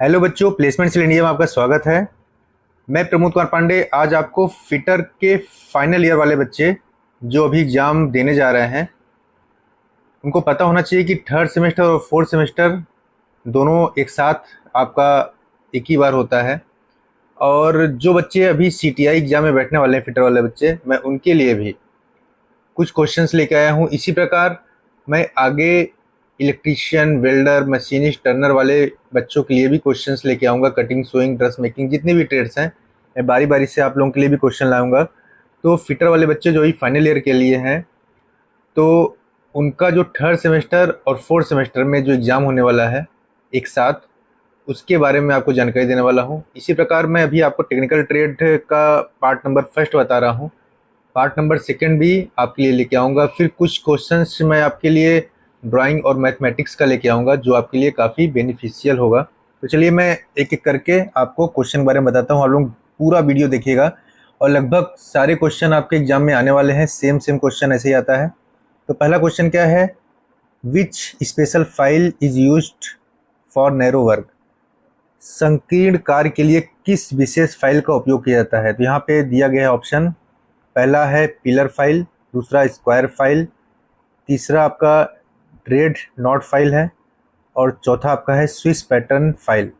Hello बच्चों, placement cell India में आपका स्वागत है। मैं प्रमोद कुमार पांडे आज आपको फिटर के फाइनल ईयर वाले बच्चे जो अभी एग्ज़ाम देने जा रहे हैं उनको पता होना चाहिए कि थर्ड सेमेस्टर और फोर्थ सेमेस्टर दोनों एक साथ आपका एक ही बार होता है। और जो बच्चे अभी सीटीआई एग्ज़ाम में बैठने वाले हैं, फिटर वाले बच्चे, मैं उनके लिए भी कुछ क्वेश्चंस लेके आया हूँ। इसी प्रकार मैं आगे इलेक्ट्रीशियन, वेल्डर, मशीनिस्ट, टर्नर वाले बच्चों के लिए भी क्वेश्चंस लेके आऊँगा। कटिंग, सोइंग, ड्रेस मेकिंग, जितने भी ट्रेड्स हैं मैं बारी बारी से आप लोगों के लिए भी क्वेश्चन लाऊंगा। तो फिटर वाले बच्चे जो ही फाइनल ईयर के लिए हैं, तो उनका जो थर्ड सेमेस्टर और फोर्थ सेमेस्टर में जो एग्ज़ाम होने वाला है एक साथ, उसके बारे में आपको जानकारी देने वाला हूँ। इसी प्रकार मैं अभी आपको टेक्निकल ट्रेड का पार्ट नंबर फर्स्ट बता रहा हूँ। पार्ट नंबर सेकंड भी आपके लिए लेके आऊँगा। फिर कुछ क्वेश्चंस मैं आपके लिए ड्राइंग और मैथमेटिक्स का लेके आऊँगा जो आपके लिए काफ़ी बेनिफिशियल होगा। तो चलिए मैं एक एक करके आपको क्वेश्चन के बारे में बताता हूँ। आप लोग पूरा वीडियो देखिएगा और लगभग सारे क्वेश्चन आपके एग्जाम में आने वाले हैं। सेम क्वेश्चन ऐसे ही आता है। तो पहला क्वेश्चन क्या है, which special file is used for narrow work. संकीर्ण कार्य के लिए किस विशेष फाइल का उपयोग किया जाता है। तो यहाँ पे दिया गया है ऑप्शन। पहला है पिलर फाइल, दूसरा स्क्वायर फाइल, तीसरा आपका रेड नॉट फाइल है और चौथा आपका है स्विस पैटर्न फाइल।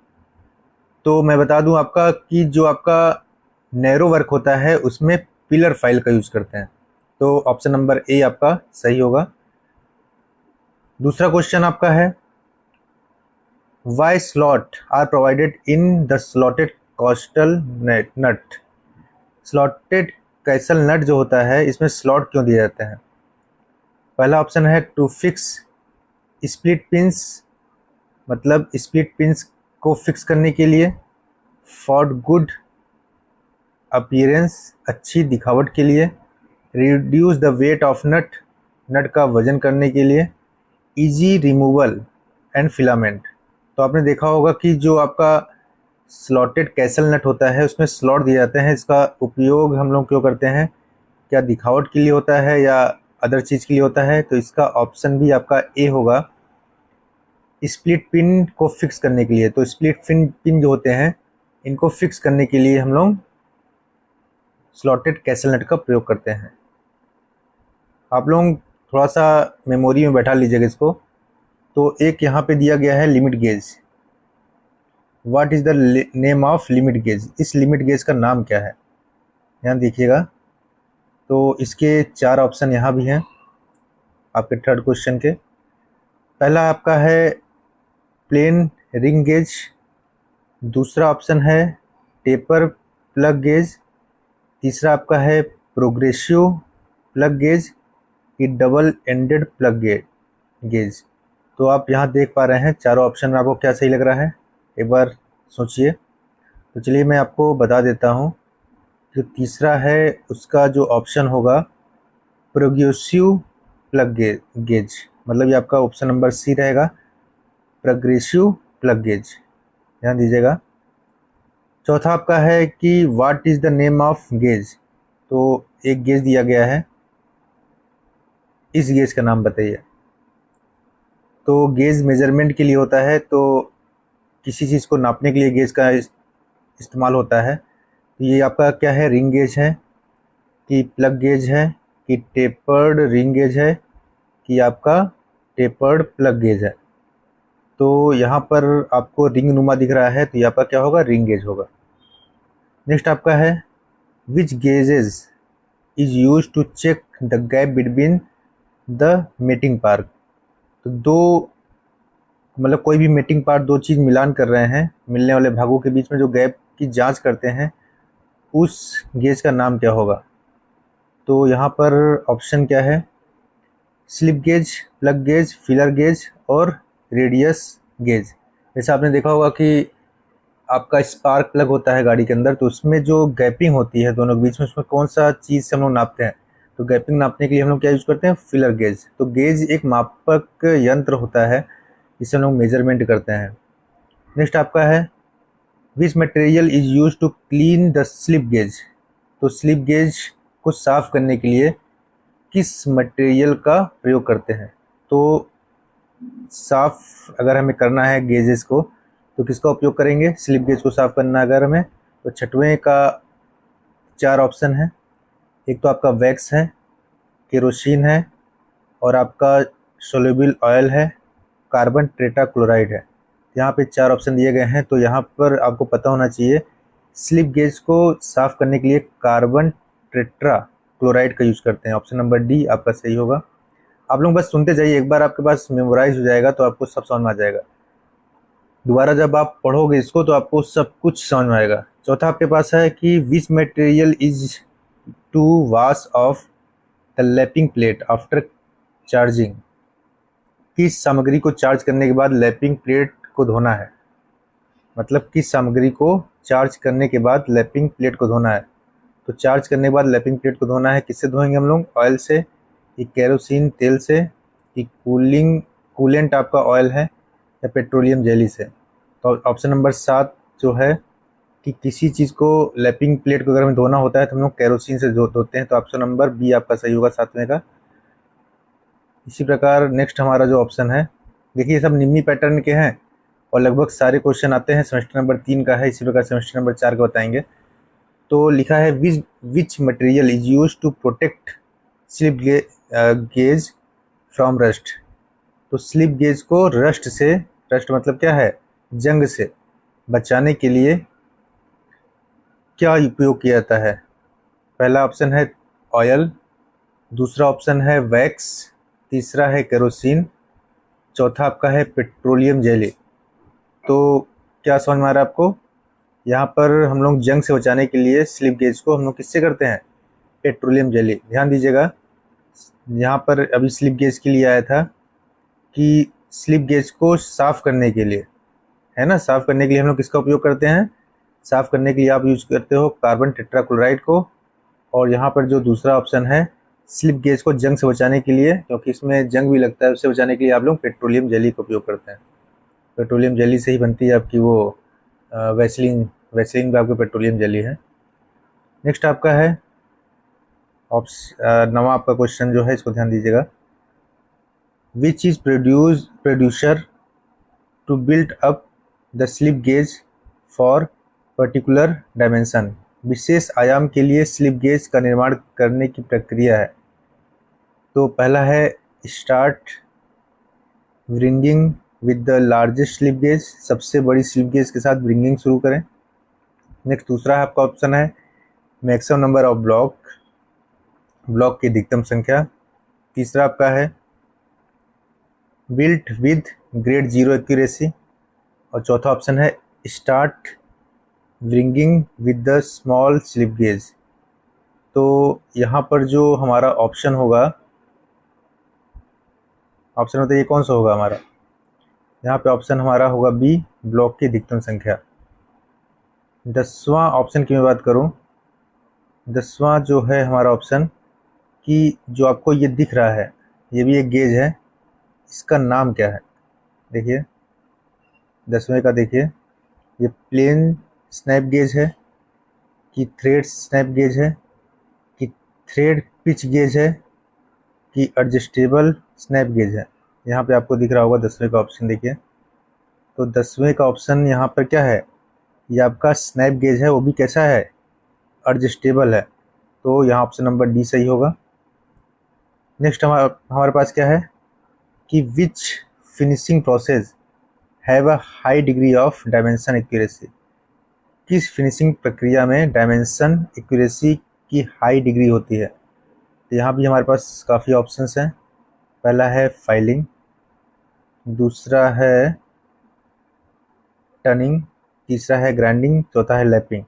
तो मैं बता दूं आपका कि जो आपका नैरो वर्क होता है उसमें पिलर फाइल का यूज करते हैं। तो ऑप्शन नंबर ए आपका सही होगा। दूसरा क्वेश्चन आपका है, why slot are provided in the slotted castle nut. Slotted castle nut जो होता है इसमें स्लॉट क्यों दिए जाते हैं। पहला ऑप्शन है टू फिक्स स्प्लिट पिंस, मतलब स्प्लिट पिंस को फिक्स करने के लिए, फॉर गुड अपीयरेंस, अच्छी दिखावट के लिए, रिड्यूस द वेट ऑफ नट, नट का वजन करने के लिए, इजी रिमूवल एंड फिलामेंट। तो आपने देखा होगा कि जो आपका स्लॉटेड कैसल नट होता है उसमें स्लॉट दिए जाते हैं। इसका उपयोग हम लोग क्यों करते हैं, क्या दिखावट के लिए होता है या अदर चीज़ के लिए होता है। तो इसका ऑप्शन भी आपका ए होगा, स्प्लिट पिन को फिक्स करने के लिए। तो स्प्लिट पिन जो होते हैं इनको फिक्स करने के लिए हम लोग स्लॉटेड कैसल नट का प्रयोग करते हैं। आप लोग थोड़ा सा मेमोरी में बैठा लीजिएगा इसको। तो एक यहाँ पे दिया गया है limit gauge. What is the name of limit gauge. इस लिमिट गेज का नाम क्या है, यहाँ देखिएगा। तो इसके चार ऑप्शन यहाँ भी हैं आपके थर्ड क्वेश्चन के। पहला आपका है प्लेन रिंग गेज, दूसरा ऑप्शन है टेपर प्लग गेज, तीसरा आपका है प्रोग्रेसिव प्लग गेज की डबल एंडेड प्लग गेज। तो आप यहाँ देख पा रहे हैं चारों ऑप्शन में आपको क्या सही लग रहा है, एक बार सोचिए। तो चलिए मैं आपको बता देता हूँ। जो तीसरा है उसका जो ऑप्शन होगा प्रोग्रेसिव प्लग गेज, मतलब ये आपका ऑप्शन नंबर सी रहेगा, प्रोग्रेसिव प्लग गेज, ध्यान दीजिएगा। चौथा आपका है कि what is the name of gauge. तो एक गेज दिया गया है, इस गेज का नाम बताइए। तो गेज मेजरमेंट के लिए होता है, तो किसी चीज़ को नापने के लिए गेज का इस्तेमाल होता है। तो ये आपका क्या है, रिंग गेज है कि प्लग गेज है कि टेपर्ड रिंग गेज है कि आपका टेपर्ड प्लग गेज है। तो यहाँ पर आपको रिंग नुमा दिख रहा है, तो यहाँ पर क्या होगा, रिंग गेज होगा। नेक्स्ट आपका है which gauges is use to check the gap between the mating part. तो दो, मतलब कोई भी मेटिंग पार्ट, दो चीज़ मिलान कर रहे हैं, मिलने वाले भागों के बीच में जो गैप की जांच करते हैं, उस गेज का नाम क्या होगा। तो यहाँ पर ऑप्शन क्या है, slip gauge, plug gauge, filler gauge और रेडियस गेज। जैसे आपने देखा होगा कि आपका स्पार्क प्लग होता है गाड़ी के अंदर, तो उसमें जो गैपिंग होती है दोनों के बीच में, उसमें कौन सा चीज़ से हम लोग नापते हैं। तो गैपिंग नापने के लिए हम लोग क्या यूज़ करते हैं, फिलर गेज। तो गेज एक मापक यंत्र होता है जिससे हम लोग मेजरमेंट करते हैं। नेक्स्ट आपका है which material is use to clean the slip gauge. तो स्लिप गेज को साफ करने के लिए किस मटेरियल का प्रयोग करते हैं। तो साफ अगर हमें करना है गेजेस को, तो किसका उपयोग करेंगे? स्लिप गेज को साफ़ करना अगर हमें, तो छठवें का 4 ऑप्शन है। एक तो आपका वैक्स है, केरोसिन है, और आपका सोल्यूबल ऑयल है, कार्बन टेट्राक्लोराइड है। यहाँ पे 4 ऑप्शन दिए गए हैं, तो यहाँ पर आपको पता होना चाहिए स्लिप गेज को साफ़ करने के लिए कार्बन टेट्राक्लोराइड का यूज़ करते हैं। ऑप्शन नंबर डी आपका सही होगा। आप लोग बस सुनते जाइए, एक बार आपके पास मेमोराइज हो जाएगा तो आपको सब समझ में आ जाएगा। दोबारा जब आप पढ़ोगे इसको तो आपको सब कुछ समझ में आएगा। चौथा आपके पास है कि which material is to wash off the lapping plate after charging. किस सामग्री को चार्ज करने के बाद लैपिंग प्लेट को धोना है? मतलब किस सामग्री को चार्ज करने के बाद लैपिंग प्लेट को धोना है? तो चार्ज करने के बाद लैपिंग प्लेट को धोना है, किससे धोएंगे हम लोग? ऑयल से, कि केरोसिन तेल से, कि कूलेंट आपका ऑयल है, या पेट्रोलियम जेली से। तो ऑप्शन नंबर 7 जो है कि किसी चीज़ को लैपिंग प्लेट को अगर हमें धोना होता है तो हम लोग केरोसिन से धोते हैं। तो ऑप्शन नंबर बी आपका सही होगा 7वें का। इसी प्रकार नेक्स्ट हमारा जो ऑप्शन है, देखिए सब निम्नी पैटर्न के हैं और लगभग सारे क्वेश्चन आते हैं। सेमेस्टर नंबर 3 का है, इसी प्रकार सेमेस्टर नंबर 4 का बताएंगे। तो लिखा है which material is use to protect slip gauge from rust. तो स्लिप गेज को रस्ट से, रस्ट मतलब क्या है? जंग से बचाने के लिए क्या उपयोग किया जाता है? पहला ऑप्शन है ऑयल, दूसरा ऑप्शन है वैक्स, तीसरा है केरोसिन, चौथा आपका है पेट्रोलियम जेली। तो क्या समझ में आ रहा है आपको? यहाँ पर हम लोग जंग से बचाने के लिए स्लिप गेज को हम लोग किससे करते हैं? Petroleum jelly. ध्यान दीजिएगा, यहाँ पर अभी स्लिप गेज के लिए आया था कि स्लिप गेज को साफ़ करने के लिए, है ना, साफ़ करने के लिए हम लोग किसका उपयोग करते हैं? साफ़ करने के लिए आप यूज करते हो कार्बन टेट्राक्लोराइड को। और यहाँ पर जो दूसरा ऑप्शन है स्लिप गेज को जंग से बचाने के लिए, क्योंकि इसमें जंग भी लगता है, उससे बचाने के लिए आप लोग पेट्रोलियम जेली का उपयोग करते हैं। पेट्रोलियम जेली से ही बनती है आपकी वो वैसलीन भी आपकी पेट्रोलियम जेली है। नेक्स्ट आपका है नवा आपका क्वेश्चन जो है, इसको ध्यान दीजिएगा। Which is producer to build up the slip gauge for particular dimension. विशेष आयाम के लिए स्लिप गेज का निर्माण करने की प्रक्रिया है। तो पहला है start bringing with the largest slip gauge, सबसे बड़ी स्लिप गेज के साथ ब्रिंगिंग शुरू करें। नेक्स्ट दूसरा है आपका ऑप्शन है मैक्सिमम नंबर ऑफ ब्लॉक की अधिकतम संख्या। तीसरा आपका है बिल्ट विद ग्रेड 0 एक्यूरेसी, और चौथा ऑप्शन है start bringing with the small slip gauge. तो यहाँ पर जो हमारा ऑप्शन होगा, ऑप्शन बताइए कौन सा होगा हमारा? यहाँ पे ऑप्शन हमारा होगा बी, ब्लॉक की अधिकतम संख्या। 10वां ऑप्शन की मैं बात करूँ, 10वां जो है हमारा ऑप्शन कि जो आपको ये दिख रहा है, ये भी एक गेज है, इसका नाम क्या है? देखिए 10वें का, देखिए ये प्लेन स्नैप गेज है, कि थ्रेड स्नैप गेज है, कि थ्रेड पिच गेज है, कि एडजस्टेबल स्नैप गेज है। यहाँ पे आपको दिख रहा होगा 10वें का ऑप्शन, देखिए। तो 10वें का ऑप्शन यहाँ पर क्या है? ये आपका स्नैप गेज है, वो भी कैसा है? एडजस्टेबल है। तो यहाँ ऑप्शन नंबर डी सही होगा। नेक्स्ट हमारे पास क्या है कि which finishing process have a high degree of dimension accuracy. किस फिनिशिंग प्रक्रिया में डायमेंशन एक्यूरेसी की हाई डिग्री होती है? तो यहाँ भी हमारे पास काफ़ी ऑप्शंस हैं। पहला है फाइलिंग, दूसरा है टर्निंग, तीसरा है ग्राइंडिंग, चौथा है लैपिंग।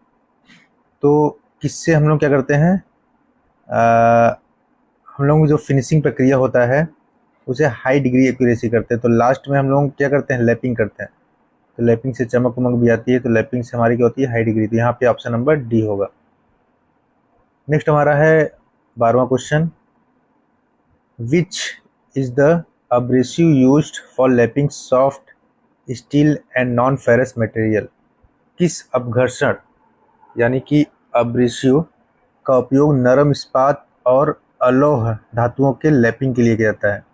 तो किससे हम लोग क्या करते हैं? हम लोग जो फिनिशिंग प्रक्रिया होता है उसे हाई डिग्री एक्यूरेसी करते हैं। तो लास्ट में हम लोग क्या करते हैं? लैपिंग करते हैं। तो लैपिंग से चमक उमक भी आती है, तो लैपिंग से हमारी क्या होती है? High degree. तो यहाँ पे ऑप्शन नंबर डी होगा। नेक्स्ट हमारा है 12वां question, which is the abrasive used for lapping soft steel and non ferrous material. किस अपघर्षण यानी कि अब्रेसिव का उपयोग नरम इस्पात और अलोह धातुओं के लैपिंग के लिए किया जाता है?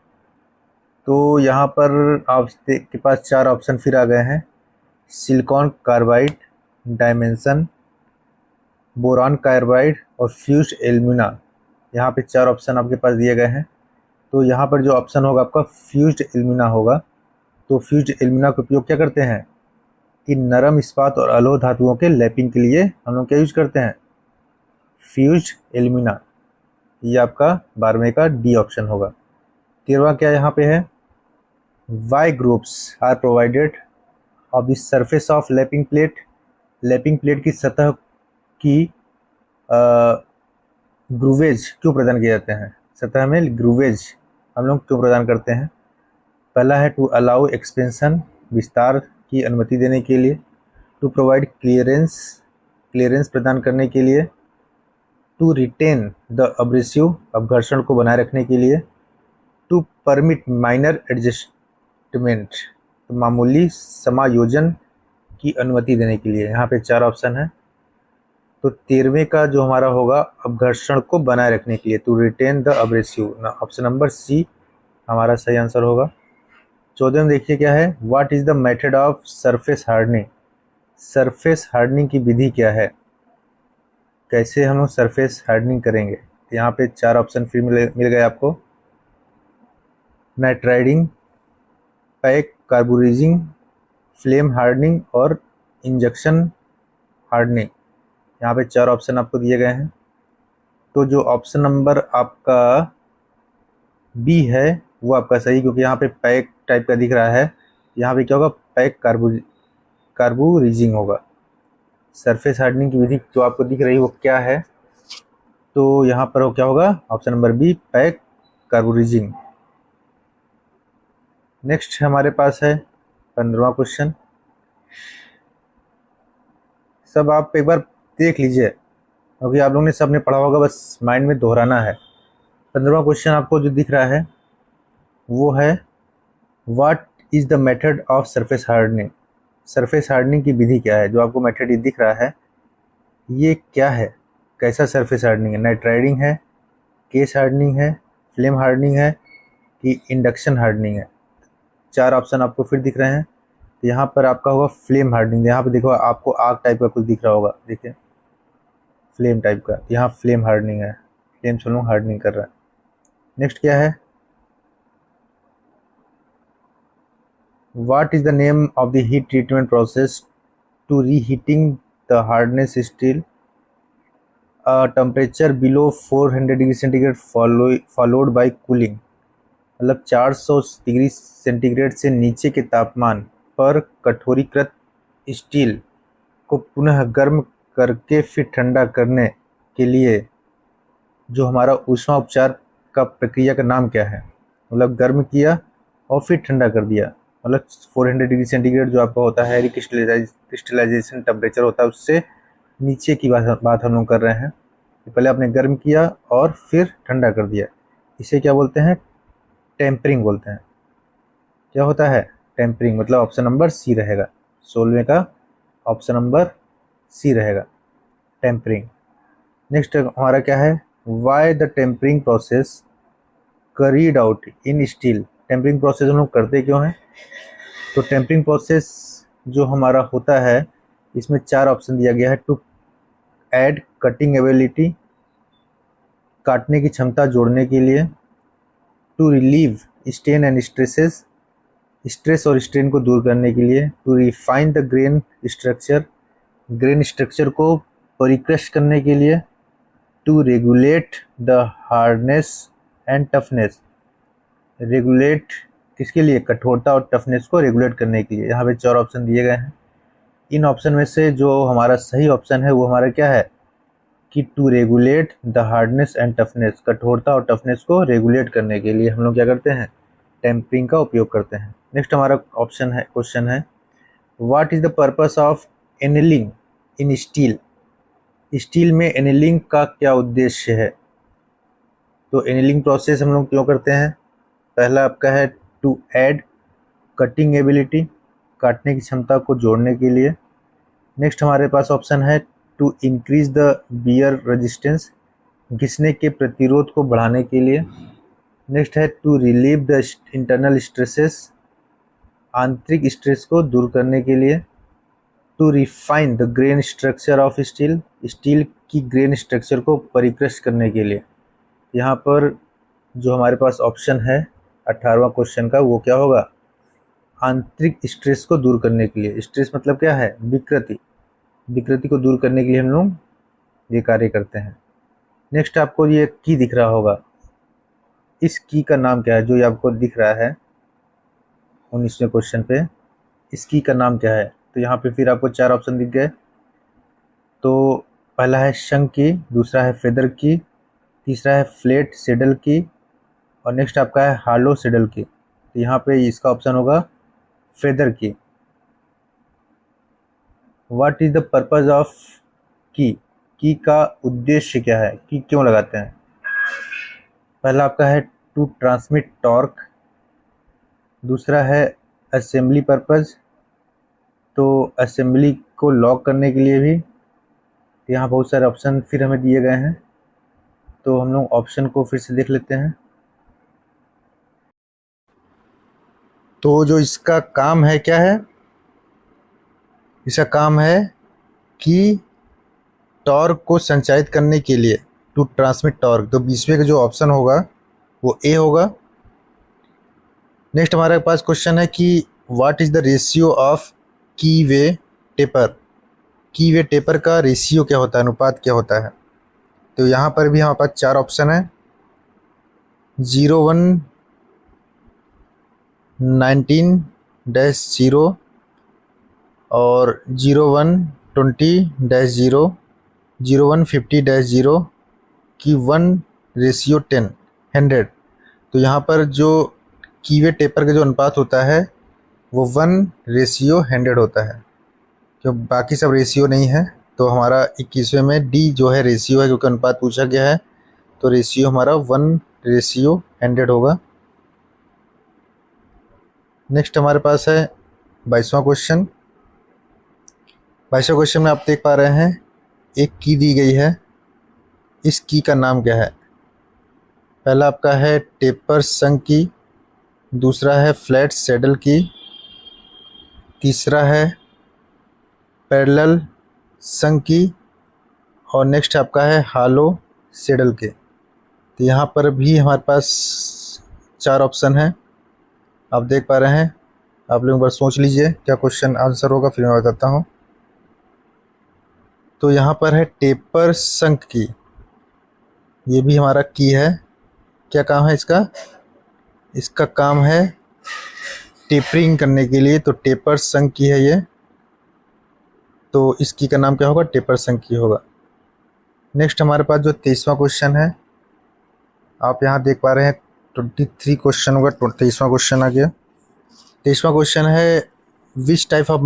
तो यहाँ पर आपके पास 4 ऑप्शन फिर आ गए हैं। Silicon carbide, dimension, boron carbide और फ्यूज्ड एल्यूमिना। यहाँ पे 4 ऑप्शन आपके पास दिए गए हैं। तो यहाँ पर जो ऑप्शन होगा आपका फ्यूज्ड एल्यूमिना होगा। तो फ्यूज्ड एल्यूमिना का उपयोग क्या करते हैं कि नरम इस्पात और अलोह धातुओं के लैपिंग के लिए हम लोग क्या यूज करते हैं, फ्यूज्ड एल्यूमिना। ये आपका 12वें का डी ऑप्शन होगा। 13वां क्या यहाँ पे है, why groups are provided of the surface of lapping plate. Lapping plate की सतह की ग्रूवेज क्यों प्रदान किए जाते हैं, सतह में ग्रूवेज हम लोग क्यों प्रदान करते हैं। पहला है टू अलाउ एक्सपेंशन, विस्तार की अनुमति देने के लिए। टू प्रोवाइड क्लियरेंस, क्लियरेंस प्रदान करने के लिए। टू रिटेन द अब्रेसिव, अपघर्षण को बनाए रखने के लिए। टू परमिट माइनर एडजस्टमेंट, तो मामूली समायोजन की अनुमति देने के लिए। यहाँ पे 4 ऑप्शन है। तो 13वें का जो हमारा होगा अपघर्षण को बनाए रखने के लिए, to retain the abrasive, option number C हमारा सही आंसर होगा। 14वें देखिए क्या है, what is the method of surface hardening. Surface hardening की विधि क्या है, कैसे हम लोग सरफेस हार्डनिंग करेंगे। तो यहाँ पे 4 ऑप्शन फिर मिल गए आपको, nitriding, pack carburizing, flame hardening और इंजेक्शन हार्डनिंग। यहाँ पे 4 ऑप्शन आपको दिए गए हैं। तो जो ऑप्शन नंबर आपका बी है वो आपका सही, क्योंकि यहाँ पे पैक टाइप का दिख रहा है। यहाँ पे क्या होगा, पैक कार्बोराइजिंग होगा। सरफेस हार्डनिंग की विधि जो आपको दिख रही है वो क्या है, तो यहाँ पर क्या होगा, option number B, pack carburizing. Next हमारे पास है 15वां क्वेश्चन। सब आप एक बार देख लीजिए, क्योंकि आप लोगों ने सबने पढ़ा होगा, बस माइंड में दोहराना है। 15वां क्वेश्चन आपको जो दिख रहा है वो है, what is the method of surface hardening. Surface hardening की विधि क्या है, जो आपको मेथड ये दिख रहा है ये क्या है, कैसा सरफेस हार्डनिंग है, नाइट्राइडिंग है, केस हार्डनिंग है, फ्लेम हार्डनिंग है कि इंडक्शन हार्डनिंग है। 4 ऑप्शन आपको फिर दिख रहे हैं। तो यहाँ पर आपका होगा फ्लेम हार्डनिंग। यहाँ पर देखो आपको आग टाइप का कुछ दिख रहा होगा, देखिए फ्लेम टाइप का, यहाँ फ्लेम हार्डनिंग है, फ्लेम से लोग हार्डनिंग कर रहा है। नेक्स्ट क्या है, what is the name of the heat treatment process to reheating the hardness steel temperature below 400 degree centigrade followed by cooling. मतलब 400 डिग्री सेंटीग्रेड से नीचे के तापमान पर कठोरीकृत स्टील को पुनः गर्म करके फिर ठंडा करने के लिए जो हमारा ऊष्मा उपचार का प्रक्रिया का नाम क्या है। मतलब गर्म किया और फिर ठंडा कर दिया, मतलब 400 डिग्री सेंटीग्रेड जो आपका होता है क्रिस्टलाइजेशन टेम्परेचर होता है, उससे नीचे की बात हम लोग कर रहे हैं। पहले आपने गर्म किया और फिर ठंडा कर दिया, इसे क्या बोलते हैं, टेम्परिंग बोलते हैं। क्या होता है, टेम्परिंग। मतलब ऑप्शन नंबर सी रहेगा, 16वें का ऑप्शन नंबर सी रहेगा, टेम्परिंग। नेक्स्ट हमारा क्या है, why the tempering process carried out in steel. Tempering process हम लोग करते क्यों हैं, तो टेम्परिंग प्रोसेस जो हमारा होता है इसमें 4 ऑप्शन दिया गया है। टू ऐड कटिंग एबिलिटी, काटने की क्षमता जोड़ने के लिए। To relieve strain and stresses, stress और स्ट्रेन को दूर करने के लिए। To refine the grain structure, grain structure को परिष्कृत करने के लिए। To regulate the hardness and toughness, regulate किसके लिए, कठोरता और टफनेस को रेगुलेट करने के लिए। यहाँ पे 4 ऑप्शन दिए गए हैं। इन ऑप्शन में से जो हमारा सही ऑप्शन है वो हमारा क्या है कि to regulate the hardness and toughness, कठोरता और टफनेस को रेगुलेट करने के लिए हम लोग क्या करते हैं, टेम्परिंग का उपयोग करते हैं। नेक्स्ट हमारा ऑप्शन है, क्वेश्चन है, what is the purpose of annealing in steel. Steel में एनेलिंग का क्या उद्देश्य है। तो एनेलिंग प्रोसेस हम लोग क्यों करते हैं, पहला आपका है टू ऐड कटिंग एबिलिटी, काटने की क्षमता को जोड़ने के लिए। नेक्स्ट हमारे पास ऑप्शन है to increase the wear resistance, घिसने के प्रतिरोध को बढ़ाने के लिए। नेक्स्ट है to relieve the internal stresses, आंतरिक स्ट्रेस को दूर करने के लिए। To refine the grain structure of steel, steel की ग्रेन स्ट्रक्चर को परिष्कृत करने के लिए। यहाँ पर जो हमारे पास ऑप्शन है 18वां क्वेश्चन का, वो क्या होगा? आंतरिक स्ट्रेस को दूर करने के लिए। स्ट्रेस मतलब क्या है? विकृति। विकृति को दूर करने के लिए हम लोग ये कार्य करते हैं। नेक्स्ट आपको ये की दिख रहा होगा, इस की का नाम क्या है? जो ये आपको दिख रहा है 19वें क्वेश्चन पे, इस की का नाम क्या है? तो यहाँ पे फिर आपको 4 ऑप्शन दिख गए। तो पहला है शंख की, दूसरा है फेदर की, तीसरा है फ्लैट सेडल की, और नेक्स्ट आपका है हालो सेडल की। तो यहाँ पे इसका ऑप्शन होगा फेदर की। What is the purpose of की? की का उद्देश्य क्या है? की क्यों लगाते हैं? पहला आपका है टू ट्रांसमिट टॉर्क, दूसरा है असेंबली पर्पज, तो असेंबली को लॉक करने के लिए भी। यहाँ बहुत सारे ऑप्शन फिर हमें दिए गए हैं, तो हम लोग ऑप्शन को फिर से देख लेते हैं। तो जो इसका काम है क्या है? इसका काम है कि टॉर्क को संचारित करने के लिए, टू ट्रांसमिट टॉर्क। तो 20वें का जो ऑप्शन होगा वो ए होगा। नेक्स्ट हमारे पास क्वेश्चन है कि what is the ratio of की वे टेपर? की वे टेपर का रेशियो क्या होता है, अनुपात क्या होता है? तो यहाँ पर भी हमारे पास 4 ऑप्शन है, 01-19-0 और 01-20-0, 01-50-0 की 1:10। तो यहाँ पर जो कीवे टेपर का जो अनुपात होता है वो 1:100 होता है, क्यों बाकी सब रेशियो नहीं है। तो हमारा 21वें में डी जो है रेशियो है, क्योंकि अनुपात पूछा गया है, तो रेशियो हमारा 1:100 होगा। नेक्स्ट हमारे पास है 22वां क्वेश्चन। 22वें क्वेश्चन में आप देख पा रहे हैं एक की दी गई है, इस की का नाम क्या है? पहला आपका है टेपर संग की, दूसरा है फ्लैट सैडल की, तीसरा है पैरेलल संग की, और नेक्स्ट आपका है हालो सैडल के। तो यहाँ पर भी हमारे पास 4 ऑप्शन है, आप देख पा रहे हैं। आप लोग एक बार सोच लीजिए क्या क्वेश्चन आंसर होगा, फिर मैं बताता हूँ। तो यहाँ पर है टेपर संग की, ये भी हमारा की है। क्या काम है इसका? इसका काम है टेपरिंग करने के लिए, तो टेपर संग की है ये। तो इस की का नाम क्या होगा? टेपर संग की होगा। नेक्स्ट हमारे पास जो 23वां क्वेश्चन है, आप यहाँ देख पा रहे हैं 23 क्वेश्चन होगा, 23वां क्वेश्चन आ गया। 23वां क्वेश्चन है which type of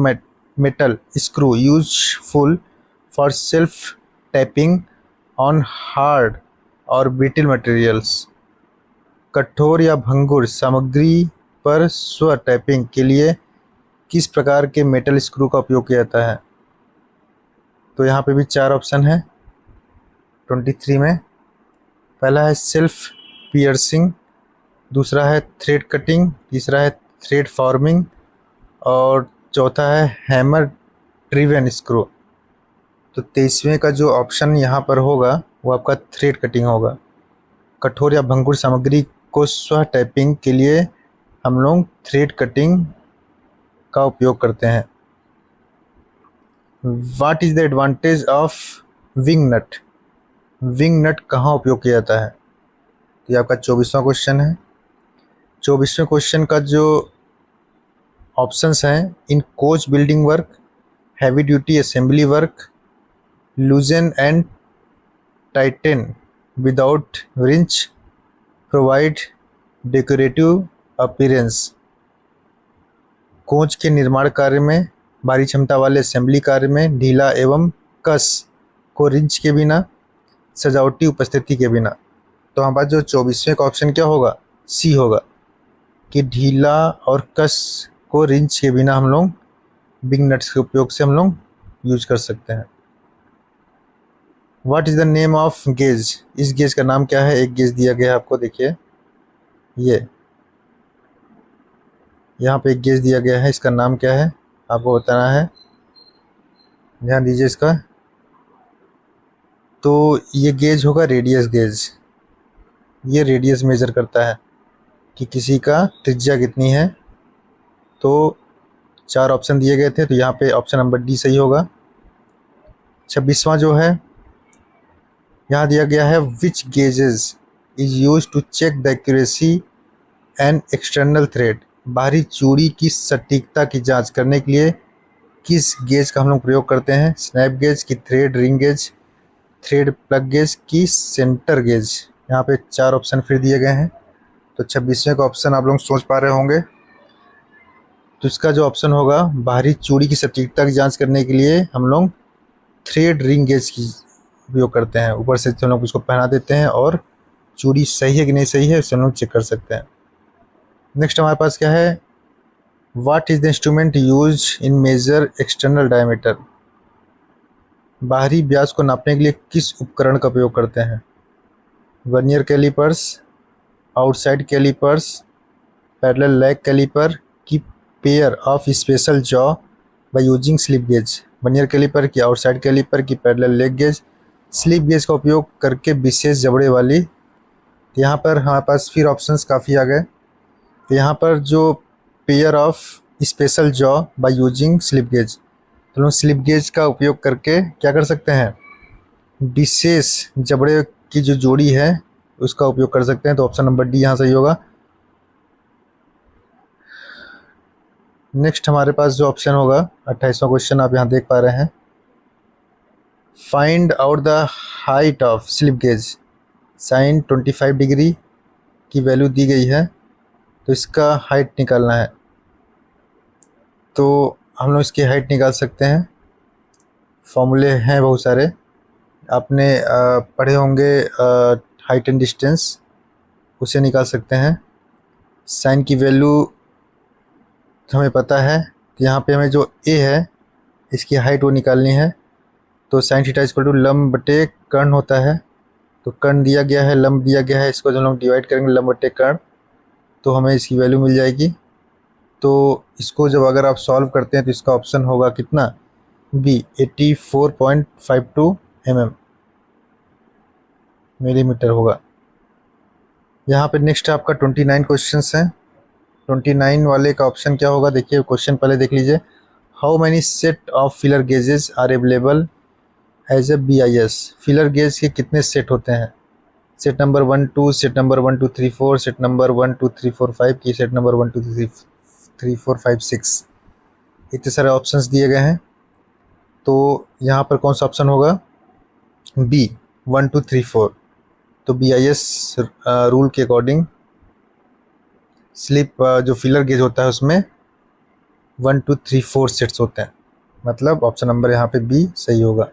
metal screw useful for self tapping on hard और ब्रिटल मटेरियल्स? कठोर या भंगुर सामग्री पर स्व टैपिंग के लिए किस प्रकार के मेटल स्क्रू का उपयोग किया जाता है? तो यहाँ पे भी 4 ऑप्शन है 23 में। पहला है सेल्फ पियर्सिंग, दूसरा है थ्रेड कटिंग, तीसरा है थ्रेड फॉर्मिंग, और चौथा है हैमर ड्रिवन स्क्रू। तो 23वें का जो ऑप्शन यहाँ पर होगा वो आपका थ्रेड कटिंग होगा। कठोर या भंगुर सामग्री को स्व टैपिंग के लिए हम लोग थ्रेड कटिंग का उपयोग करते हैं। What is the advantage of wing nut? Wing nut कहाँ उपयोग किया जाता है? तो ये आपका 24वां क्वेश्चन है। 24वें क्वेश्चन का जो ऑप्शंस हैं, in coach building work, heavy duty assembly work, loosen and tighten without wrench, provide decorative appearance. Coach के निर्माण कार्य में, भारी क्षमता वाले असेंबली कार्य में, ढीला एवं कस को रिंच के बिना, सजावटी उपस्थिति के बिना। तो हमारे पास जो 24वें का ऑप्शन क्या होगा? सी होगा, कि ढीला और कस को रिंच के बिना हम लोग बिग नट्स के उपयोग से हम लोग यूज कर सकते हैं। What is the name of gauge? इस गेज का नाम क्या है? एक गेज दिया गया है आपको, देखिए ये यहाँ पे एक गेज दिया गया है, इसका नाम क्या है आपको बताना है। ध्यान दीजिए इसका। तो ये गेज होगा रेडियस गेज, ये रेडियस मेज़र करता है कि किसी का त्रिज्या कितनी है। तो 4 ऑप्शन दिए गए थे, तो यहाँ पे ऑप्शन नंबर डी सही होगा। 26वां जो है, यहाँ दिया गया है which gauges is use to check the accuracy and external thread. बाहरी चूड़ी की सटीकता की जांच करने के लिए किस गेज का हम लोग प्रयोग करते हैं? स्नैप गेज की, thread ring gauge, thread plug gauge की, सेंटर गेज। यहाँ पे 4 ऑप्शन फिर दिए गए हैं। तो 26वें का ऑप्शन आप लोग सोच पा रहे होंगे। तो इसका जो ऑप्शन होगा, बाहरी चूड़ी की सटीकता की जांच करने के लिए हम लोग थ्रेड रिंग गेज की उपयोग करते हैं। ऊपर से हम लोग उसको पहना देते हैं और चूड़ी सही है कि नहीं सही है उसे हम लोग चेक कर सकते हैं। नेक्स्ट हमारे पास क्या है? What is the instrument use in measure external diameter. बाहरी व्यास को नापने के लिए किस उपकरण का उपयोग करते हैं? Vernier calipers, outside calipers, parallel leg caliper की pair of special jaw by using slip gauge. Vernier caliper की, आउटसाइड कैलिपर की, parallel leg gauge, slip gauge का उपयोग करके विशेष जबड़े वाली। यहाँ पर हमारे पास फिर ऑप्शंस काफ़ी आ गए। तो यहाँ पर जो pair of special jaw by using slip gauge, तो लोग स्लिप गेज का उपयोग करके क्या कर सकते हैं? विशेष जबड़े की जो जोड़ी है उसका उपयोग कर सकते हैं। तो ऑप्शन नंबर डी यहाँ सही होगा। नेक्स्ट हमारे पास जो ऑप्शन होगा, 28वां क्वेश्चन आप यहाँ देख पा रहे हैं। Find out the height of slip gauge. Sine 25 degree की वैल्यू दी गई है, तो इसका हाइट निकालना है। तो हम लोग इसकी हाइट निकाल सकते हैं। फॉर्मूले हैं बहुत सारे, आपने पढ़े होंगे। हाइट एंड डिस्टेंस, उसे निकाल सकते हैं। साइन की वैल्यू हमें पता है, तो यहाँ पे हमें जो ए है इसकी हाइट वो निकालनी है। तो साइन थीटा इक्वल टू लंब बटे कर्ण होता है। तो कर्ण दिया गया है, लंब दिया गया है, इसको जब हम लोग डिवाइड करेंगे लंब बटे कर्ण, तो हमें इसकी वैल्यू मिल जाएगी। तो इसको जब अगर आप सॉल्व करते हैं तो इसका ऑप्शन होगा कितना? बी, 84.52 मिलीमीटर होगा। यहाँ पे नेक्स्ट आपका 29 क्वेश्चंस हैं। 29 वाले का ऑप्शन क्या होगा? देखिए क्वेश्चन पहले देख लीजिए। How many set of feeler gauges are available as a BIS। Feeler gauge के कितने सेट होते हैं? Set number 1 2, set number 1 2 3 4, set number 1 2 3 4 5 की, सेट नंबर 1 2 3 4 5 6, इतने सारे ऑप्शंस दिए गए हैं। तो यहाँ पर कौन सा ऑप्शन होगा? बी, 1 2 3 4। तो BIS रूल के अकॉर्डिंग स्लिप जो फिलर गेज होता है उसमें 1 2 3 4 सेट्स होते हैं, मतलब ऑप्शन नंबर यहाँ पे बी सही होगा।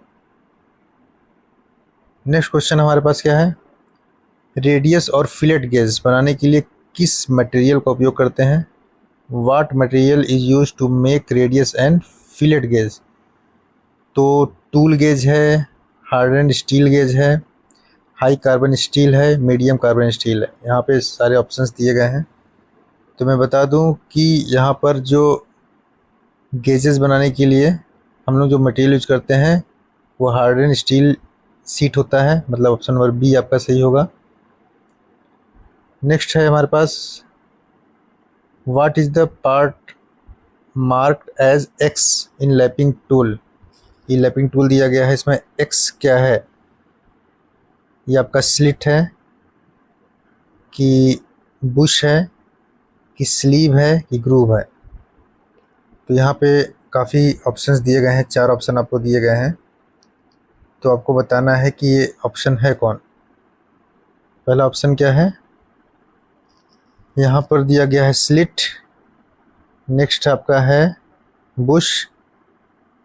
नेक्स्ट क्वेश्चन हमारे पास क्या है? रेडियस और फिलेट गेज बनाने के लिए किस मटेरियल का उपयोग करते हैं? What material is use to make radius and fillet gauge. तो टूल गेज है, हार्डन स्टील गेज है, हाई कार्बन स्टील है, मीडियम कार्बन स्टील है। यहाँ पे सारे ऑप्शंस दिए गए हैं। तो मैं बता दूं कि यहाँ पर जो गेजेस बनाने के लिए हम लोग जो मटेरियल यूज करते हैं वो हार्डन स्टील सीट होता है, मतलब ऑप्शन नंबर बी आपका सही होगा। नेक्स्ट है हमारे पास, what is the part marked as X in lapping tool. ये लैपिंग टूल दिया गया है, इसमें एक्स क्या है? ये आपका स्लिट है कि बुश है कि स्लीव है कि ग्रूव है। तो यहाँ पे काफ़ी ऑप्शंस दिए गए हैं, 4 ऑप्शन आपको दिए गए हैं। तो आपको बताना है कि ये ऑप्शन है कौन। पहला ऑप्शन क्या है? यहाँ पर दिया गया है स्लिट। नेक्स्ट आपका है बुश,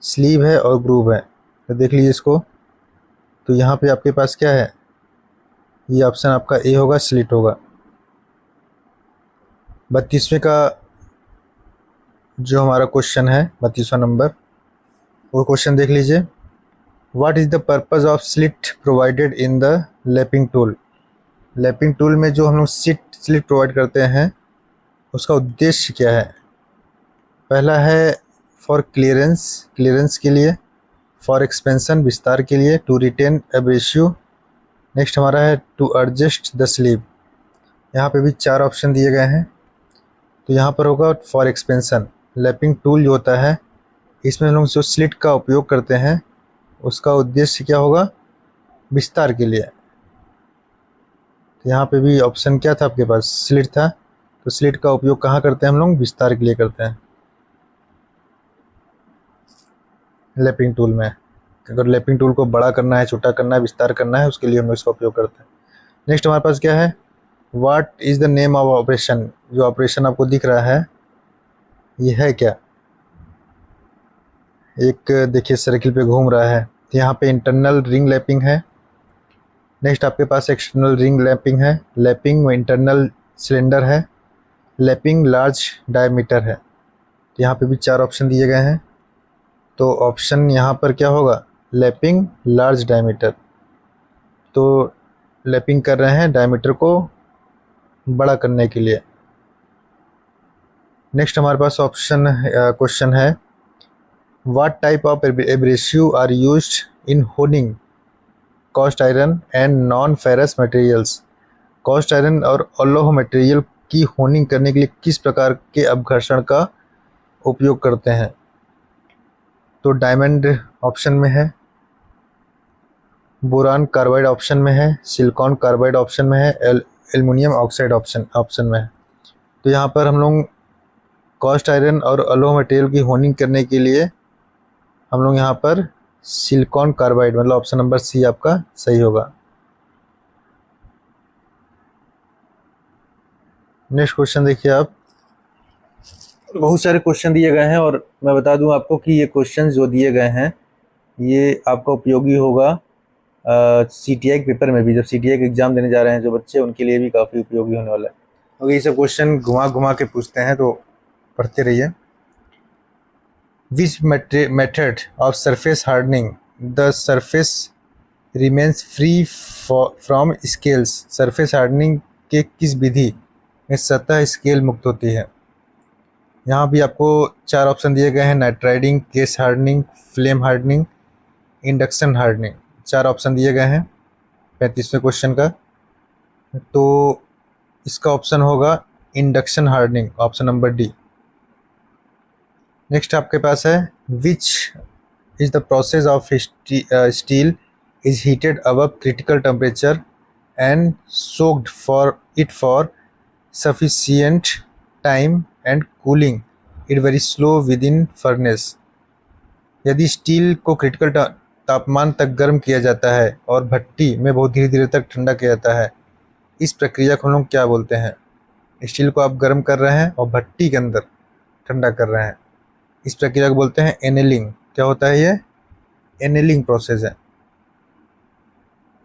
स्लीव है और ग्रूव है। तो देख लीजिए इसको। तो यहाँ पे आपके पास क्या है? ये ऑप्शन आपका ए होगा, स्लिट होगा। 32वें का जो हमारा क्वेश्चन है, 32वां नंबर, वो क्वेश्चन देख लीजिए। What is the purpose of slit provided in the lapping tool. Lapping tool में जो हम लोग स्लिट प्रोवाइड करते हैं उसका उद्देश्य क्या है? पहला है फॉर क्लियरेंस के लिए, फॉर एक्सपेंशन विस्तार के लिए, टू रिटेन एब्रेसिव। नेक्स्ट हमारा है टू एडजस्ट द स्लीव। यहाँ पे भी 4 ऑप्शन दिए गए हैं। तो यहाँ पर होगा फॉर एक्सपेंशन। लैपिंग टूल जो होता है, इसमें हम लोग जो स्लिट का उपयोग करते हैं उसका उद्देश्य क्या होगा, विस्तार के लिए। तो यहाँ पे भी ऑप्शन क्या था आपके पास, स्लिट था। तो स्लिट का उपयोग कहाँ करते हैं हम लोग, विस्तार के लिए करते हैं लैपिंग टूल में। अगर लैपिंग टूल को बड़ा करना है, छोटा करना है, विस्तार करना है, उसके लिए हम लोग इसका उपयोग करते हैं। नेक्स्ट हमारे पास क्या है, what is the name of operation. जो ऑपरेशन आपको दिख रहा है ये है क्या, एक देखिए सर्किल पे घूम रहा है। तो यहाँ पे इंटरनल रिंग लैपिंग है। नेक्स्ट आपके पास एक्सटर्नल रिंग लैपिंग है, लैपिंग में इंटरनल सिलेंडर है, लैपिंग लार्ज डायमीटर है। तो यहाँ पे भी 4 ऑप्शन दिए गए हैं। तो ऑप्शन यहाँ पर क्या होगा, लैपिंग लार्ज डायमीटर। तो लैपिंग कर रहे हैं डायमीटर को बड़ा करने के लिए। नेक्स्ट हमारे पास ऑप्शन क्वेश्चन है, what type of abrasive are used in honing cast iron and non ferrous materials. Cast iron और अलोह मटेरियल की होनिंग करने के लिए किस प्रकार के अपघर्षण का उपयोग करते हैं। तो डायमंड ऑप्शन में है, बोरान कार्बाइड ऑप्शन में है, सिलिकॉन कार्बाइड ऑप्शन में है, एल्युमिनियम ऑक्साइड ऑप्शन में है। तो यहाँ पर हम लोग कास्ट आयरन और अलोह मटेरियल की होनिंग करने के लिए हम लोग यहाँ पर सिलिकॉन कार्बाइड, मतलब ऑप्शन नंबर सी आपका सही होगा। नेक्स्ट क्वेश्चन देखिए आप, बहुत सारे क्वेश्चन दिए गए हैं और मैं बता दूं आपको कि ये क्वेश्चन जो दिए गए हैं ये आपका उपयोगी होगा CTI के पेपर में भी। जब CTI का एग्ज़ाम देने जा रहे हैं जो बच्चे, उनके लिए भी काफ़ी उपयोगी होने वाला है, क्योंकि ये सब क्वेश्चन घुमा घुमा के पूछते हैं, तो पढ़ते रहिए। Which method of surface hardening the surface remains free from scales. Surface hardening के किस विधि में सतह स्केल मुक्त होती है। यहाँ भी आपको 4 ऑप्शन दिए गए हैं, nitriding, case hardening, flame hardening, induction hardening. 4 option दिए गए हैं 35वें क्वेश्चन का। तो इसका ऑप्शन होगा induction hardening, option number D. Next आपके पास है, विच is the process of steel is heated above critical temperature and soaked for sufficient time and cooling it very slow with in furnace. यदि steel को critical तापमान तक गर्म किया जाता है और भट्टी में बहुत धीरे धीरे तक ठंडा किया जाता है, इस प्रक्रिया को हम लोग क्या बोलते हैं। स्टील को आप गर्म कर रहे हैं और भट्टी के अंदर ठंडा कर रहे हैं, इस प्रक्रिया को बोलते हैं एनेलिंग। क्या होता है ये, एनेलिंग प्रोसेस है।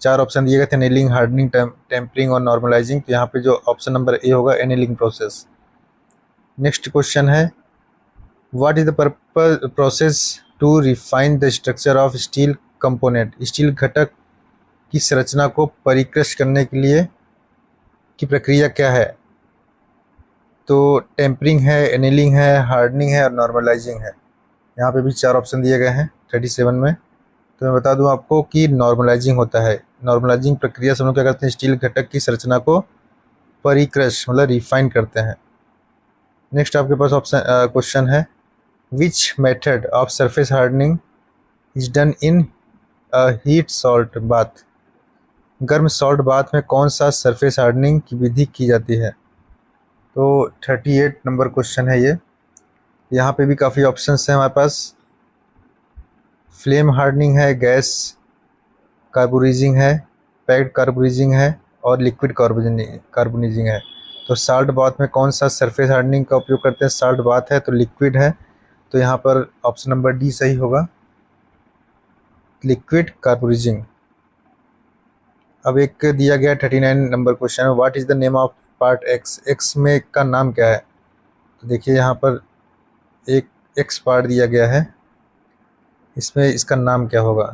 4 ऑप्शन दिए गए थे, एनेलिंग, हार्डनिंग, टेम्परिंग और नॉर्मलाइजिंग। तो यहाँ पे जो ऑप्शन नंबर ए होगा, एनेलिंग प्रोसेस। नेक्स्ट क्वेश्चन है, what is the process to refine the structure of steel component. Steel घटक की संरचना को परिष्कृत करने के लिए की प्रक्रिया क्या है। तो टेम्परिंग है, एनेलिंग है, हार्डनिंग है और नॉर्मलाइजिंग है। यहाँ पे भी 4 ऑप्शन दिए गए हैं 37 में। तो मैं बता दूं आपको कि नॉर्मलाइजिंग होता है। नॉर्मलाइजिंग प्रक्रिया से हम लोग क्या करते हैं, स्टील घटक की संरचना को परिष्कृत मतलब रिफाइन करते हैं। नेक्स्ट आपके पास ऑप्शन क्वेश्चन है, which method of surface hardening is done in heat salt bath. गर्म सॉल्ट बाथ में कौन सा सरफेस हार्डनिंग की विधि की जाती है। तो 38 नंबर क्वेश्चन है ये। यहाँ पे भी काफ़ी ऑप्शंस हैं हमारे पास। फ्लेम हार्डनिंग है, गैस कार्बोनाइजिंग है, पैक्ड कार्बोनाइजिंग है और लिक्विड कार्बोनाइजिंग है। तो साल्ट बाथ में कौन सा सरफेस हार्डनिंग का उपयोग करते हैं। साल्ट बाथ है तो लिक्विड है, तो यहाँ पर ऑप्शन नंबर डी सही होगा, लिक्विड कार्बोनाइजिंग। अब एक दिया गया 39 नंबर क्वेश्चन है, what is the name of part x. X में का नाम क्या है। तो देखिए यहाँ पर एक एक्स पार्ट दिया गया है, इसमें इसका नाम क्या होगा।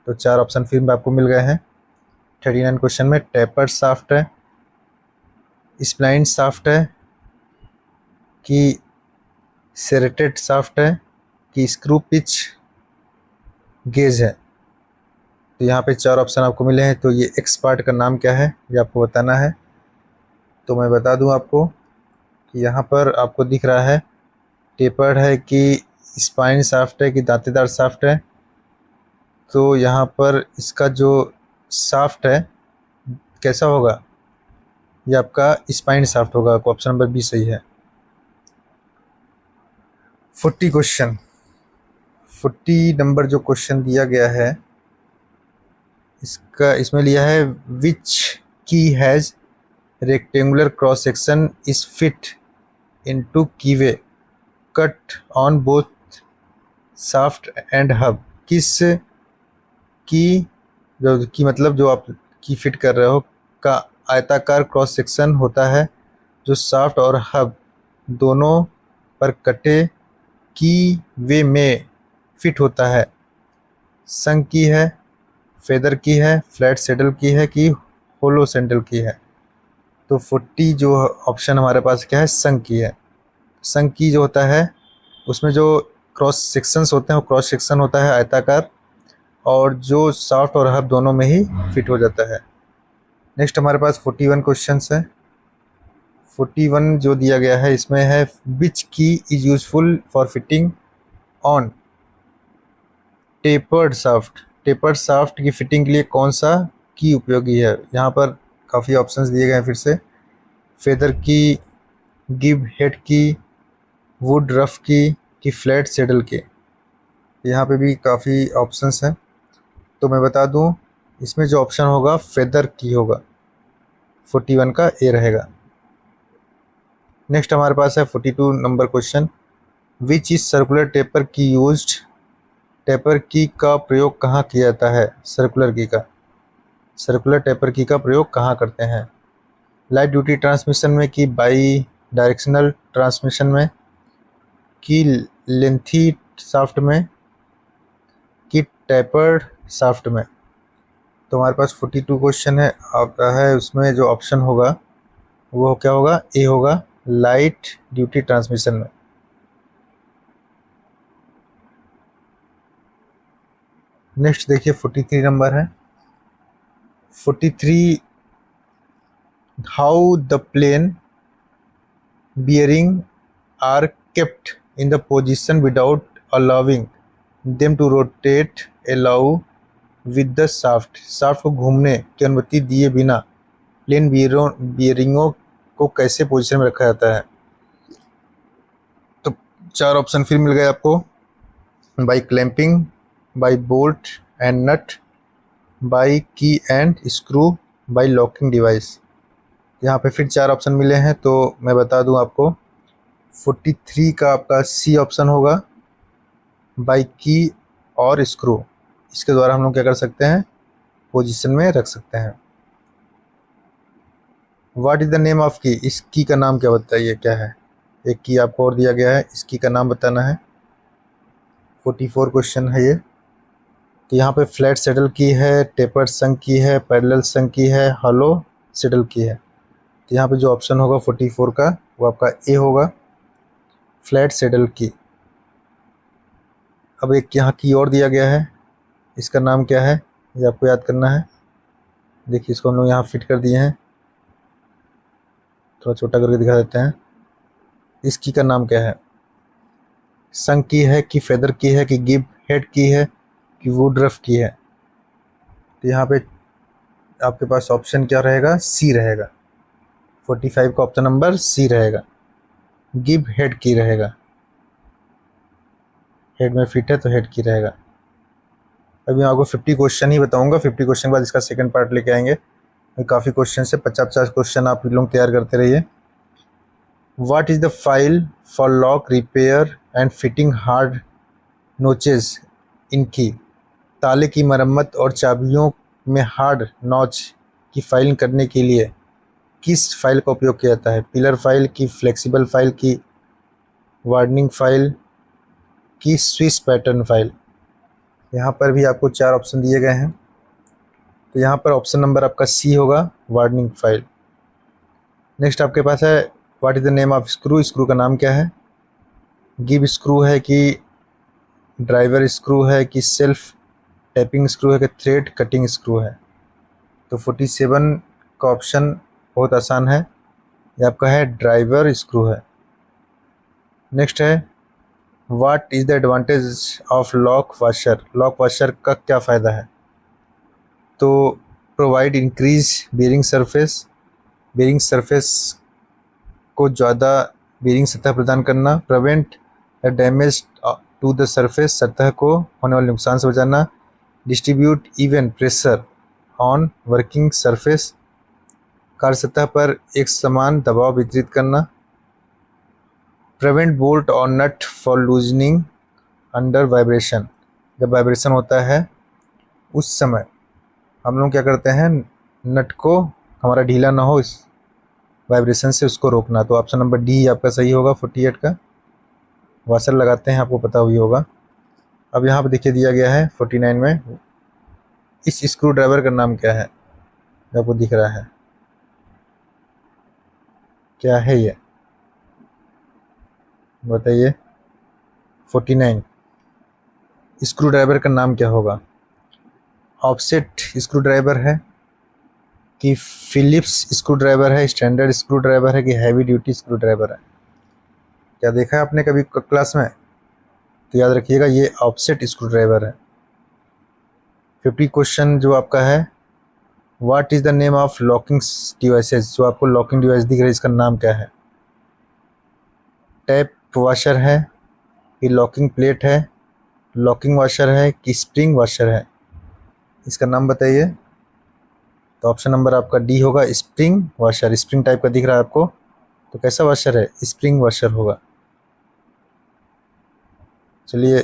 तो 4 ऑप्शन फिर में आपको मिल गए हैं 39 क्वेश्चन में। टेपर्ड शाफ्ट है, स्प्लाइंड शाफ्ट है कि सेरेटेड शाफ्ट है कि स्क्रू पिच गेज है। तो यहाँ पे 4 ऑप्शन आपको मिले हैं। तो ये एक्स पार्ट का नाम क्या है ये आपको बताना है। तो मैं बता दूँ आपको कि यहाँ पर आपको दिख रहा है टेपर्ड है कि स्पाइन शाफ्ट है कि दांतेदार शाफ्ट है। तो यहाँ पर इसका जो शाफ्ट है कैसा होगा, ये आपका स्पाइन शाफ्ट होगा। ऑप्शन नंबर बी सही है। 40 नंबर जो क्वेश्चन दिया गया है इसमें लिया है विच की has rectangular cross section is fit into कीवे cut on both shaft and hub. किस की जो की मतलब जो आप की फिट कर रहे हो का आयताकार क्रॉस सेक्शन होता है जो शाफ्ट और हब दोनों पर कटे की वे में फिट होता है। संग की है, फेदर की है, फ्लैट सेडल की है कि होलो सेंडल की है। तो 40 जो ऑप्शन हमारे पास क्या है, संग की है। संग की जो होता है उसमें जो क्रॉस सेक्शंस होते हैं वो क्रॉस सेक्शन होता है आयताकार, और जो शाफ्ट और हब दोनों में ही फिट हो जाता है। नेक्स्ट हमारे पास 41 क्वेश्चंस है। 41 जो दिया गया है इसमें है विच की is useful for fitting on tapered shaft. Tapered shaft की फिटिंग के लिए कौन सा की उपयोगी है। यहाँ पर काफ़ी ऑप्शंस दिए गए हैं फिर से। फेदर की, गिब हेड की, वुड रफ की कि फ्लैट सेडल की। यहाँ पे भी काफ़ी ऑप्शंस हैं। तो मैं बता दूँ इसमें जो ऑप्शन होगा फेदर की होगा। 41 का ए रहेगा। नेक्स्ट हमारे पास है 42 number question. Which is circular taper की यूज्ड। टेपर की का प्रयोग कहाँ किया जाता है। सर्कुलर की का, सर्कुलर टेपर की का प्रयोग कहाँ करते हैं। लाइट ड्यूटी ट्रांसमिशन में कि बाई डायरेक्शनल ट्रांसमिशन में कि लेंथी शाफ्ट में कि टेपर्ड शाफ्ट में। तो हमारे पास 42 क्वेश्चन है आपका है, उसमें जो ऑप्शन होगा वो क्या होगा, ए होगा लाइट ड्यूटी ट्रांसमिशन में। नेक्स्ट देखिए 43 नंबर है। 43 how the plain bearing are kept in the position without allowing them to rotate allow with the shaft। Shaft को घूमने की अनुमति दिए बिना प्लेन बियरिंगों को कैसे पोजीशन में रखा जाता है। तो 4 ऑप्शन फिर मिल गए आपको। By clamping, by bolt and nut, by key and screw, by locking device. यहाँ पे फिर 4 ऑप्शन मिले हैं। तो मैं बता दूं आपको 43 का आपका सी ऑप्शन होगा, बाई की और स्क्रू। इसके द्वारा हम लोग क्या कर सकते हैं, पोजीशन में रख सकते हैं। What is the name of की। इस की का नाम क्या बताइए क्या है। एक की आपको और दिया गया है, इस की का नाम बताना है। 44 क्वेश्चन है ये। तो यहाँ पे फ्लैट सेडल की है, टेपर्ड संग की है, पैरेलल संग की है, हॉलो सेडल की है। तो यहाँ पे जो ऑप्शन होगा 44 का वो आपका ए होगा, फ्लैट सेडल की। अब एक यहाँ की और दिया गया है, इसका नाम क्या है ये आपको याद करना है। देखिए इसको हम लोग यहाँ फिट कर दिए हैं, थोड़ा छोटा करके दिखा देते हैं। इसकी का नाम क्या है, संग की है कि फेदर की है कि गिब हेड की है कि वुड रफ की है। तो यहाँ पे आपके पास ऑप्शन क्या रहेगा, सी रहेगा। 45 का ऑप्शन नंबर सी रहेगा, गिब हेड की रहेगा। हेड में फिट है तो हेड की रहेगा। अभी मैं आपको 50 क्वेश्चन ही बताऊंगा। 50 क्वेश्चन के बाद इसका सेकंड पार्ट लेके आएंगे। काफ़ी क्वेश्चन से 50-50 क्वेश्चन आप लोग तैयार करते रहिए। What is the file for lock repair and fitting hard notches in key. ताले की मरम्मत और चाबियों में हार्ड नॉच की फाइलिंग करने के लिए किस फाइल का उपयोग किया जाता है। पिलर फाइल की, फ्लेक्सिबल फाइल की, वार्निंग फाइल की, स्विस पैटर्न फाइल। यहाँ पर भी आपको 4 ऑप्शन दिए गए हैं। तो यहाँ पर ऑप्शन नंबर आपका सी होगा, वार्निंग फाइल। नेक्स्ट आपके पास है what is the name of screw. Screw का नाम क्या है। गिब स्क्रू है कि ड्राइवर स्क्रू है कि सेल्फ टैपिंग स्क्रू है कि थ्रेड कटिंग स्क्रू है। तो 47 का ऑप्शन बहुत आसान है, ये आपका है ड्राइवर स्क्रू है। नेक्स्ट है what is the advantage of lock washer. Lock washer का क्या फ़ायदा है? तो provide increase bearing surface, bearing surface को ज़्यादा बेरिंग सतह प्रदान करना, prevent the damage to the surface, सतह को होने वाले नुकसान से बचाना, distribute even pressure on working surface, कार्य सतह पर एक समान दबाव वितरित करना, प्रिवेंट बोल्ट और नट फॉर लूजनिंग अंडर वाइब्रेशन। जब वाइब्रेशन होता है उस समय हम लोग क्या करते हैं, नट को हमारा ढीला ना हो, इस वाइब्रेशन से उसको रोकना। तो ऑप्शन नंबर डी आपका सही होगा 48 का। वाशर लगाते हैं, आपको पता हुई होगा। अब यहाँ पर देखिए दिया गया है 49 में, इस स्क्रू ड्राइवर का नाम क्या है? आपको दिख रहा है, क्या है ये बताइए। 49 स्क्रू ड्राइवर का नाम क्या होगा? ऑफसेट स्क्रू ड्राइवर है कि फिलिप्स स्क्रू ड्राइवर है, स्टैंडर्ड स्क्रू ड्राइवर है कि हैवी ड्यूटी स्क्रू ड्राइवर है? क्या देखा है आपने कभी क्लास में? तो याद रखिएगा ये ऑफसेट स्क्रू ड्राइवर है। 50 क्वेश्चन जो आपका है, what is the name of locking devices. जो आपको लॉकिंग डिवाइस दिख रहा है इसका नाम क्या है? टैप वाशर है कि लॉकिंग प्लेट है, लॉकिंग वाशर है कि स्प्रिंग वाशर है? इसका नाम बताइए। तो ऑप्शन नंबर आपका डी होगा स्प्रिंग वाशर। स्प्रिंग टाइप का दिख रहा है आपको, तो कैसा वाशर है? स्प्रिंग वाशर होगा। चलिए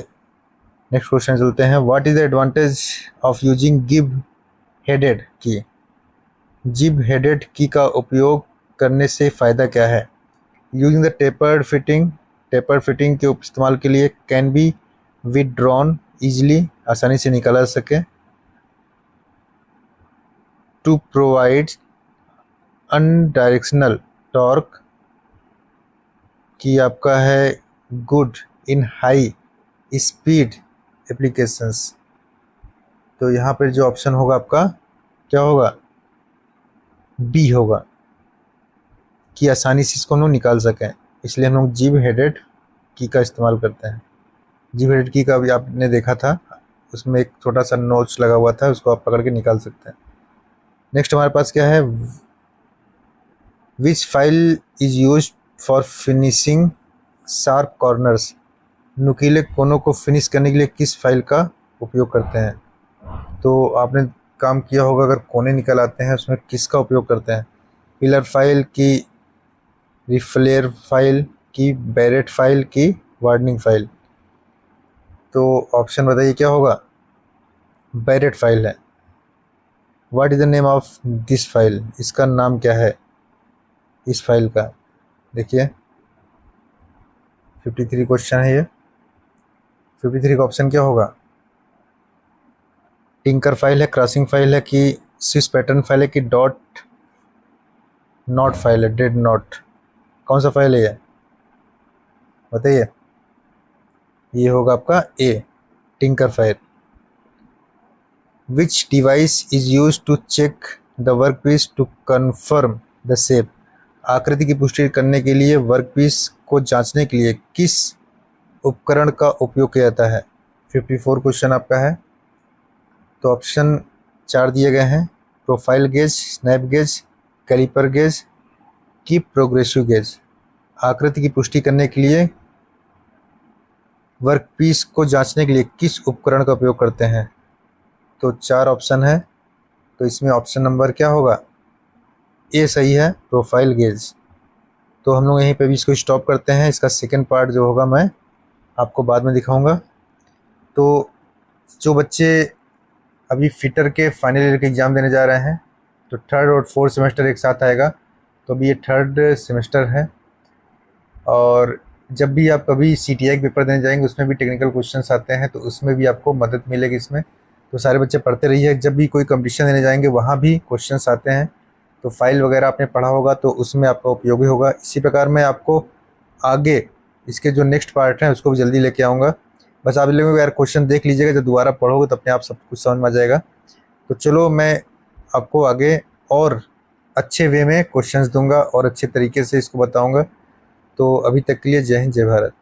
नेक्स्ट क्वेश्चन चलते हैं। What is the advantage of using give headed की। जिब हेडेड की का उपयोग करने से फ़ायदा क्या है? Using the tapered fitting, taper fitting के इस्तेमाल के लिए कैन बी विदड्रॉन ईजिली, आसानी से निकाला जा सके। टू प्रोवाइड अनडायरेक्शनल टॉर्क की आपका है good in high speed applications. तो यहाँ पर जो ऑप्शन होगा आपका क्या होगा? बी होगा कि आसानी से इसको हम लोग निकाल सकें, इसलिए हम लोग जिब हेडेड की का इस्तेमाल करते हैं। जिब हेडेड की का भी आपने देखा था, उसमें एक छोटा सा नोच लगा हुआ था, उसको आप पकड़ के निकाल सकते हैं। नेक्स्ट हमारे पास क्या है? Which file is use for finishing sharp corners. नुकीले कोनों को फिनिश करने के लिए किस फाइल का उपयोग करते हैं? तो आपने काम किया होगा, अगर कोने निकल आते हैं उसमें किसका उपयोग करते हैं? पिलर फाइल की, रिफ्लेयर फाइल की, बैरेट फाइल की, वार्डनिंग फाइल? तो ऑप्शन बताइए क्या होगा? बैरेट फाइल है। What is the name of this file. इसका नाम क्या है इस फाइल का? देखिए 53 क्वेश्चन है ये। 53 का ऑप्शन क्या होगा? टिंकर फाइल है, क्रॉसिंग फाइल है कि स्विस पैटर्न फाइल है कि डॉट नॉट फाइल है, डेड नॉट? कौन सा फाइल है ये बताइए। ये होगा आपका A, tinker file. Which device is use to check the work piece to confirm the shape. आकृति की पुष्टि करने के लिए वर्क पीस को जांचने के लिए किस उपकरण का उपयोग किया जाता है? 54 क्वेश्चन आपका है। तो ऑप्शन 4 दिए गए हैं, profile gauge, snap gauge, caliper gauge की प्रोग्रेसिव गेज। आकृति की पुष्टि करने के लिए वर्क पीस को जांचने के लिए किस उपकरण का उपयोग करते हैं? तो 4 ऑप्शन है, तो इसमें ऑप्शन नंबर क्या होगा? ए सही है, प्रोफाइल गेज। तो हम लोग यहीं पे भी इसको स्टॉप करते हैं। इसका सेकंड पार्ट जो होगा मैं आपको बाद में दिखाऊंगा। तो जो बच्चे अभी फिटर के फाइनल ईयर के एग्ज़ाम देने जा रहे हैं, तो थर्ड और फोर्थ सेमेस्टर एक साथ आएगा। तो अभी ये थर्ड सेमेस्टर है, और जब भी आप कभी CTI के पेपर देने जाएंगे उसमें भी टेक्निकल क्वेश्चंस आते हैं, तो उसमें भी आपको मदद मिलेगी इसमें। तो सारे बच्चे पढ़ते रहिए, जब भी कोई कंपटीशन देने जाएंगे वहाँ भी क्वेश्चंस आते हैं, तो फाइल वगैरह आपने पढ़ा होगा तो उसमें आपका उपयोगी होगा। इसी प्रकार मैं आपको आगे इसके जो नेक्स्ट पार्ट हैं उसको भी जल्दी लेके आऊँगा। बस आप लोगों को यार क्वेश्चन देख लीजिएगा, जब दोबारा पढ़ोगे तो अपने आप सब कुछ समझ में आ जाएगा। तो चलो मैं आपको आगे और अच्छे वे में क्वेश्चंस दूंगा और अच्छे तरीके से इसको बताऊंगा। तो अभी तक के लिए जय हिंद, जय भारत।